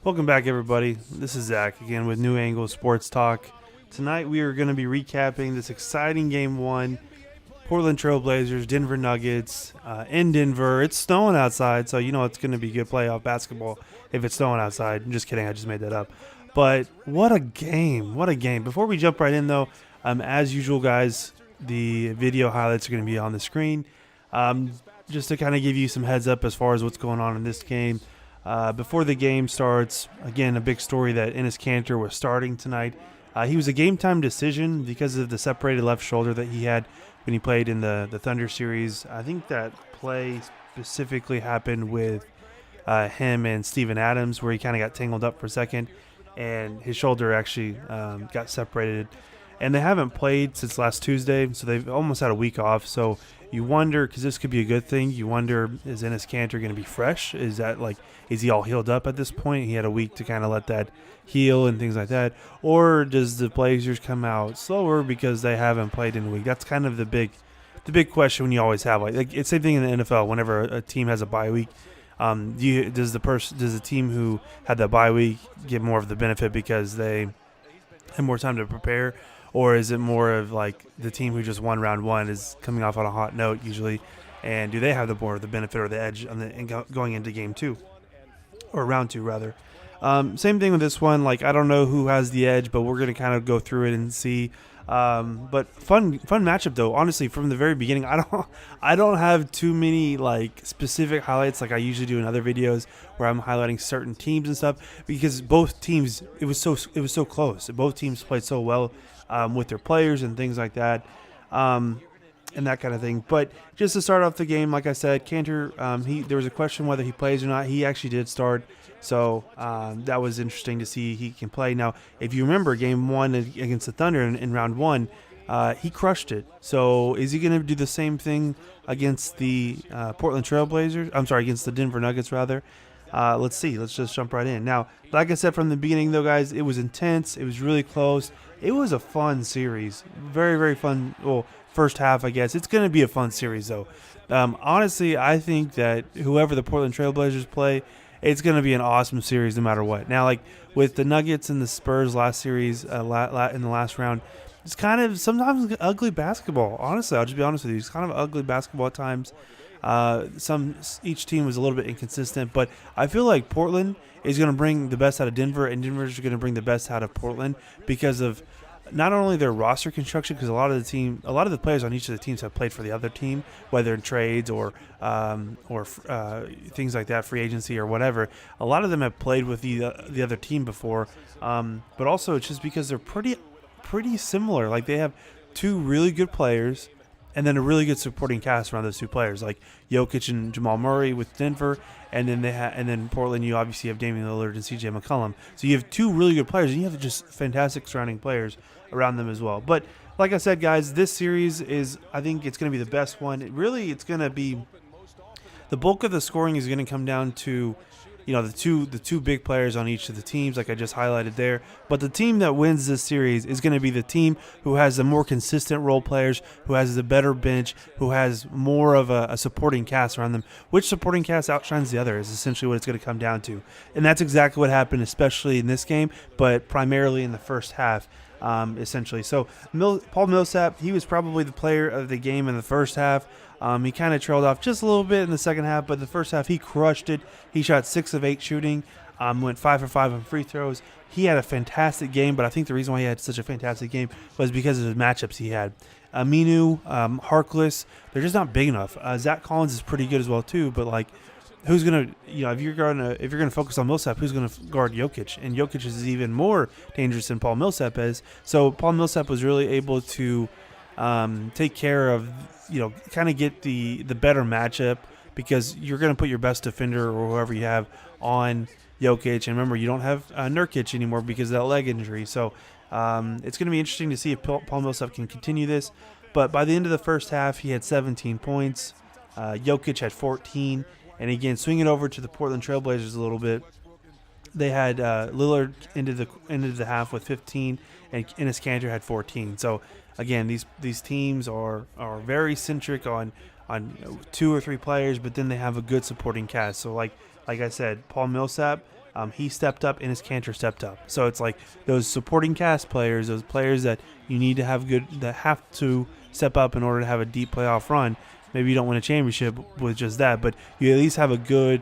Welcome back, everybody. This is Zach again with New Angle Sports Talk. Tonight we are going to be recapping this exciting Game 1, Portland Trailblazers, Denver Nuggets, in Denver. It's snowing outside, so you know it's going to be good playoff basketball if it's snowing outside. I'm just kidding, I just made that up. But what a game, what a game. Before we jump right in, though, as usual, guys, the video highlights are going to be on the screen. Just to kind of give you some heads up as far as what's going on in this game. Before the game starts, again, a big story that Enes Kanter was starting tonight. He was a game-time decision because of the separated left shoulder that he had when he played in the Thunder series. I think that play specifically happened with him and Steven Adams, where he kind of got tangled up for a second, and his shoulder actually got separated. And they haven't played since last Tuesday, so they've almost had a week off. So you wonder, because this could be a good thing, you wonder, is Enes Kanter going to be fresh? Is he all healed up at this point? He had a week to kind of let that heal and things like that. Or does the Blazers come out slower because they haven't played in a week? That's kind of the big question when you always have. Like it's the same thing in the NFL. Whenever a team has a bye week, does the team who had that bye week get more of the benefit because they have more time to prepare? Or is it more of like the team who just won round one is coming off on a hot note usually, and do they have the more of the benefit or the edge going into game two, or round two rather? Same thing with this one. Like I don't know who has the edge, but we're gonna kind of go through it and see. But fun matchup though. Honestly, from the very beginning, I don't have too many like specific highlights like I usually do in other videos where I'm highlighting certain teams and stuff, because both teams it was so close. Both teams played so well with their players and things like that, and that kind of thing. But just to start off the game, like I said, Kanter, there was a question whether he plays or not. He actually did start. So that was interesting to see he can play. Now, if you remember Game 1 against the Thunder in round one, he crushed it. So is he going to do the same thing against the Portland Trailblazers? I'm sorry, against the Denver Nuggets, rather. Let's see. Let's just jump right in. Now, like I said from the beginning, though, guys, it was intense. It was really close. It was a fun series. Very, very fun. Well, first half, I guess. It's going to be a fun series, though. Honestly, I think that whoever the Portland Trailblazers play, it's going to be an awesome series no matter what. Now, like with the Nuggets and the Spurs last series, in the last round, it's kind of sometimes ugly basketball. Honestly, I'll just be honest with you. It's kind of ugly basketball at times. Each team was a little bit inconsistent, but I feel like Portland is going to bring the best out of Denver, and Denver is going to bring the best out of Portland because of not only their roster construction, because a lot of the players on each of the teams have played for the other team, whether in trades or things like that, free agency or whatever. A lot of them have played with the other team before, but also it's just because they're pretty similar. Like they have two really good players, and then a really good supporting cast around those two players, like Jokic and Jamal Murray with Denver, and then Portland. You obviously have Damian Lillard and C.J. McCollum. So you have two really good players, and you have just fantastic surrounding players around them as well. But like I said, guys, this series I think it's going to be the best one. It's going to be the bulk of the scoring is going to come down to, the two big players on each of the teams, like I just highlighted there. But the team that wins this series is going to be the team who has the more consistent role players, who has the better bench, who has more of a supporting cast around them. Which supporting cast outshines the other is essentially what it's going to come down to. And that's exactly what happened, especially in this game, but primarily in the first half, essentially. So Paul Millsap, he was probably the player of the game in the first half. He kind of trailed off just a little bit in the second half, but the first half he crushed it. He shot 6 of 8 shooting, went 5 for 5 on free throws. He had a fantastic game, but I think the reason why he had such a fantastic game was because of the matchups he had. Aminu, Harkless, they're just not big enough. Zach Collins is pretty good as well too, but like, who's gonna, if you're gonna focus on Millsap, who's gonna guard Jokic? And Jokic is even more dangerous than Paul Millsap is. So Paul Millsap was really able to take care of, kind of get the better matchup, because you're going to put your best defender or whoever you have on Jokic. And remember, you don't have Nurkic anymore because of that leg injury. So it's going to be interesting to see if Paul Millsap can continue this. But by the end of the first half, he had 17 points. Jokic had 14. And again, swinging over to the Portland Trailblazers a little bit, they had Lillard into the half with 15, and Enes Kanter had 14. So again, these teams are very centric on 2 or 3 players, but then they have a good supporting cast. So like I said, Paul Millsap, he stepped up and his Cantor stepped up. So it's like those supporting cast players, those players that you need to have that have to step up in order to have a deep playoff run. Maybe you don't win a championship with just that, but you at least have a good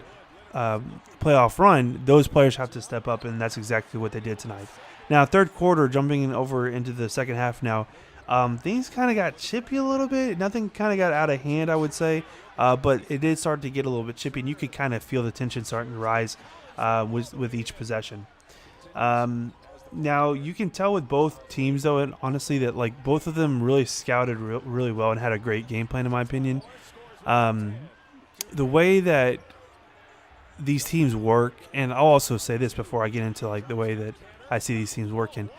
playoff run. Those players have to step up, and that's exactly what they did tonight. Now, third quarter, jumping over into the second half now, things kind of got chippy a little bit. Nothing kind of got out of hand, I would say, but it did start to get a little bit chippy, and you could kind of feel the tension starting to rise with each possession. Now, you can tell with both teams, though, and honestly, that like both of them really scouted really well and had a great game plan, in my opinion. The way that these teams work, and I'll also say this before I get into like the way that I see these teams working,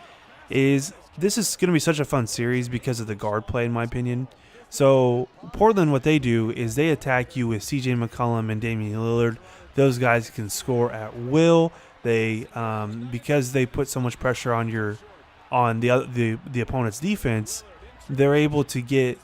is this is going to be such a fun series because of the guard play, in my opinion. So Portland, what they do is they attack you with C.J. McCollum and Damian Lillard. Those guys can score at will. They because they put so much pressure on the opponent's defense, they're able to get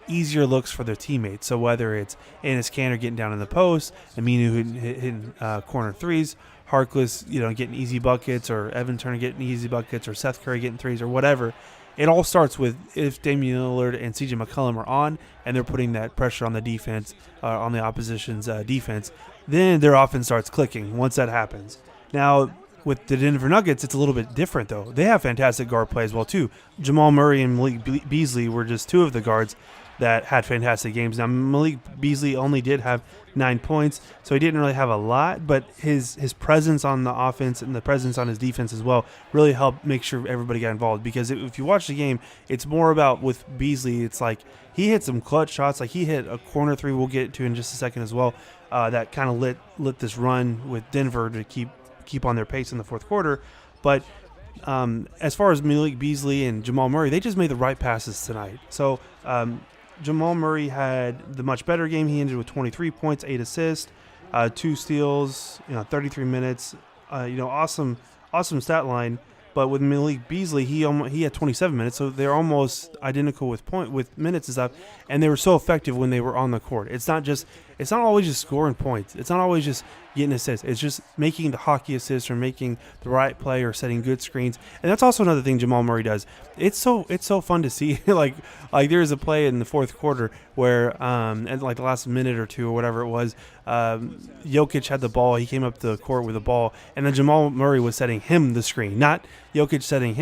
easier looks for their teammates. So whether it's Enes Kanter getting down in the post, Aminu hitting corner threes, Harkless getting easy buckets, or Evan Turner getting easy buckets, or Seth Curry getting threes, or whatever. It all starts with if Damian Lillard and C.J. McCollum are on and they're putting that pressure on the defense, on the opposition's defense, then their offense starts clicking once that happens. Now, with the Denver Nuggets, it's a little bit different, though. They have fantastic guard play as well, too. Jamal Murray and Malik Beasley were just two of the guards that had fantastic games. Now, Malik Beasley only did have 9 points, so he didn't really have a lot, but his presence on the offense and the presence on his defense as well really helped make sure everybody got involved. Because if you watch the game, it's more about with Beasley, it's like he hit some clutch shots. Like he hit a corner three we'll get to in just a second as well, that kind of lit this run with Denver to keep on their pace in the fourth quarter. But as far as Malik Beasley and Jamal Murray, they just made the right passes tonight. So Jamal Murray had the much better game. He ended with 23 points, 8 assists, 2 steals, 33 minutes. Awesome stat line. But with Malik Beasley, he had 27 minutes, so they're almost identical with minutes and stuff. And they were so effective when they were on the court. It's not always just scoring points. It's not always just getting assists. It's just making the hockey assists or making the right play or setting good screens. And that's also another thing Jamal Murray does. It's so fun to see. like there's a play in the fourth quarter where at like the last minute or two or whatever it was, Jokic had the ball. He came up the court with the ball, and then Jamal Murray was setting him the screen. Not Jokic setting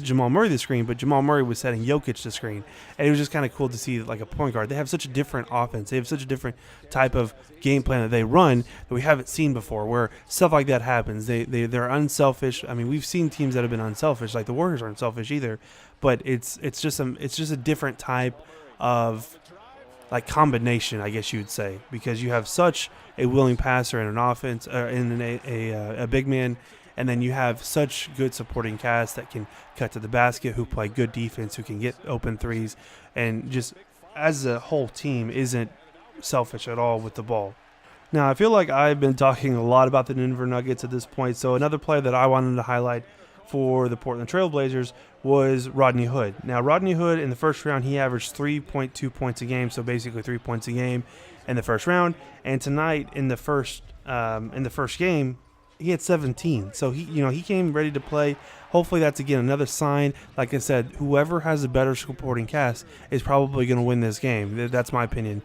Jamal Murray the screen, but Jamal Murray was setting Jokic the screen. And it was just kind of cool to see like a point guard. They have such a different offense. They have such a different type of game plan that they run that we haven't seen before, where stuff like that happens. They're unselfish. I mean, we've seen teams that have been unselfish, like the Warriors aren't selfish either, but it's just a different type of like combination, I guess you would say, because you have such a willing passer in an offense, in a big man, and then you have such good supporting cast that can cut to the basket, who play good defense, who can get open threes, and just as a whole team isn't selfish at all with the ball. Now, I feel like I've been talking a lot about the Denver Nuggets at this point, so another player that I wanted to highlight for the Portland Trailblazers was Rodney Hood. Now, Rodney Hood, in the first round, he averaged 3.2 points a game, so basically 3 points a game in the first round. And tonight, in the first game, he had 17. So he came ready to play. Hopefully that's, again, another sign. Like I said, whoever has a better supporting cast is probably going to win this game. That's my opinion.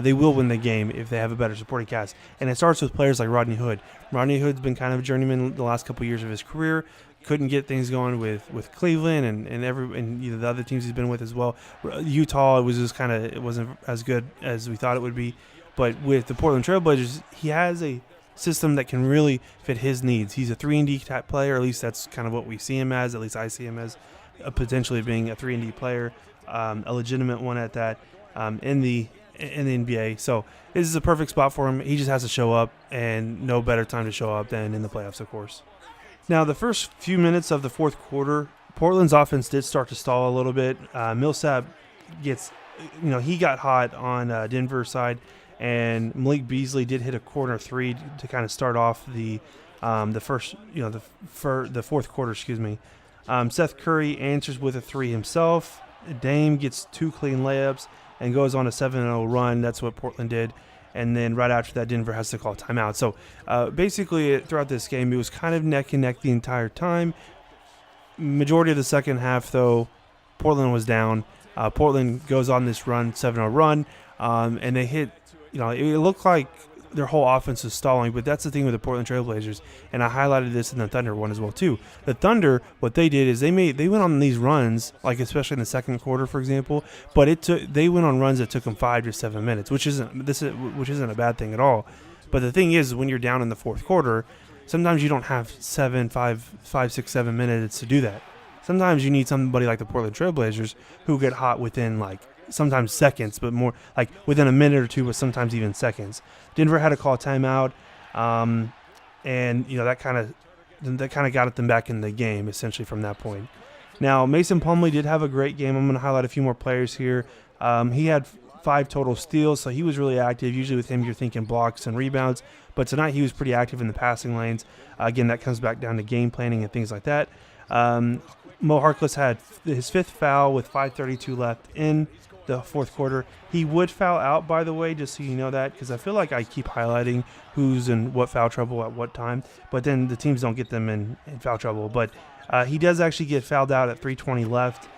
They will win the game if they have a better supporting cast. And it starts with players like Rodney Hood. Rodney Hood's been kind of a journeyman the last couple of years of his career. Couldn't get things going with Cleveland and the other teams he's been with as well. Utah it wasn't as good as we thought it would be. But with the Portland Trailblazers, he has a system that can really fit his needs. He's a 3-and-D type player, at least that's kind of what we see him as. At least I see him as potentially being a 3-and-D player, a legitimate one at that, in the NBA. So this is a perfect spot for him. He just has to show up, and no better time to show up than in the playoffs, of course. Now, the first few minutes of the fourth quarter, Portland's offense did start to stall a little bit. Millsap he got hot on Denver's side, and Malik Beasley did hit a corner three to kind of start off the fourth quarter. Seth Curry answers with a three himself. Dame gets 2 clean layups and goes on a 7-0 run. That's what Portland did. and then right after that, Denver has to call timeout. So basically, throughout this game, it was kind of neck and neck the entire time. Majority of the second half, though, Portland was down. Portland goes on this run, 7-0 run, and they hit, it looked like their whole offense was stalling, but that's the thing with the Portland Trailblazers, and I highlighted this in the Thunder one as well too. The Thunder, what they did is they went on these runs, like especially in the second quarter, for example, but they went on runs that took them 5 to 7 minutes, which isn't a bad thing at all. But the thing is, when you're down in the fourth quarter, sometimes you don't have 5, 6, 7 minutes to do that. Sometimes you need somebody like the Portland Trailblazers who get hot within sometimes seconds, but more like within a minute or two, but sometimes even seconds. Denver had to call timeout, and that kind of got them back in the game essentially from that point. Now Mason Plumlee did have a great game. I'm going to highlight a few more players here. He had 5 total steals, so he was really active. Usually with him, you're thinking blocks and rebounds, but tonight he was pretty active in the passing lanes. Again, that comes back down to game planning and things like that. Mo Harkless had his 5th foul with 5:32 left in the fourth quarter. He would foul out, by the way, just so you know that, because I feel like I keep highlighting who's in what foul trouble at what time, but then the teams don't get them in foul trouble. But he does actually get fouled out at 3:20 left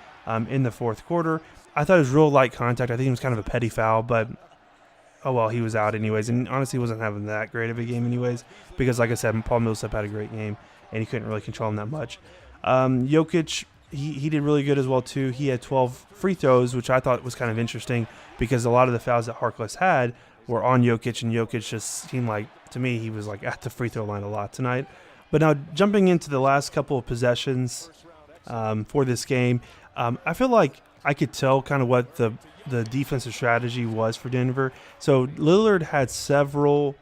in the fourth quarter. I thought it was real light contact. I think it was kind of a petty foul, but oh well, he was out anyways, and honestly wasn't having that great of a game anyways, because like I said, Paul Millsap had a great game, and he couldn't really control him that much. Jokic, he did really good as well too. He had 12 free throws, which I thought was kind of interesting because a lot of the fouls that Harkless had were on Jokic, and Jokic just seemed like, to me, he was like at the free throw line a lot tonight. But now jumping into the last couple of possessions for this game, I feel like I could tell kind of what the defensive strategy was for Denver. So Lillard had several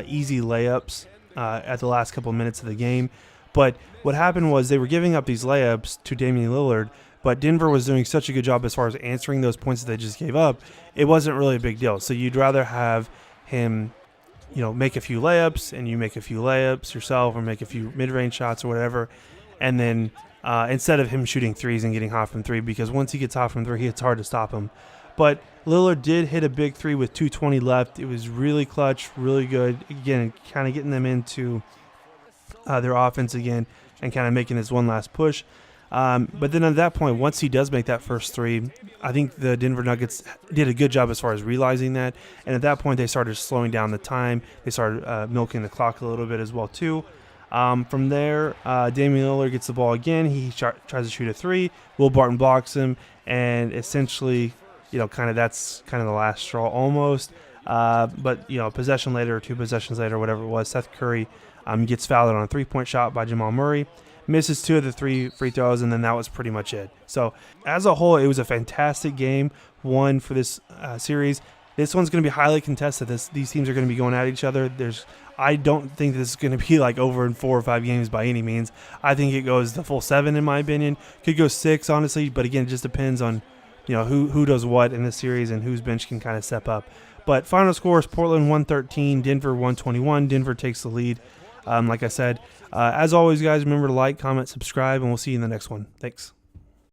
easy layups at the last couple of minutes of the game. But what happened was they were giving up these layups to Damian Lillard, but Denver was doing such a good job as far as answering those points that they just gave up, it wasn't really a big deal. So you'd rather have him, make a few layups, and you make a few layups yourself, or make a few mid-range shots or whatever, and then instead of him shooting threes and getting hot from 3, because once he gets hot from 3, it's hard to stop him. But Lillard did hit a big 3 with 2:20 left. It was really clutch, really good. Again, kind of getting them into their offense again and kind of making this one last push. But then at that point, once he does make that first 3, I think the Denver Nuggets did a good job as far as realizing that. And at that point, they started slowing down the time. They started milking the clock a little bit as well, too. From there, Damian Lillard gets the ball again. He tries to shoot a 3. Will Barton blocks him. And essentially, that's kind of the last straw almost. But, possession later or 2 possessions later, whatever it was, Seth Curry gets fouled on a 3-point shot by Jamal Murray. Misses 2 of the 3 free throws, and then that was pretty much it. So, as a whole, it was a fantastic game, one for this series. This one's going to be highly contested. These teams are going to be going at each other. I don't think this is going to be like over in 4 or 5 games by any means. I think it goes the full 7 in my opinion. Could go 6, honestly, but again, it just depends on who does what in this series and whose bench can kind of step up. But final scores: Portland 113, Denver 121. Denver takes the lead. Like I said, as always, guys, remember to like, comment, subscribe, and we'll see you in the next one. Thanks.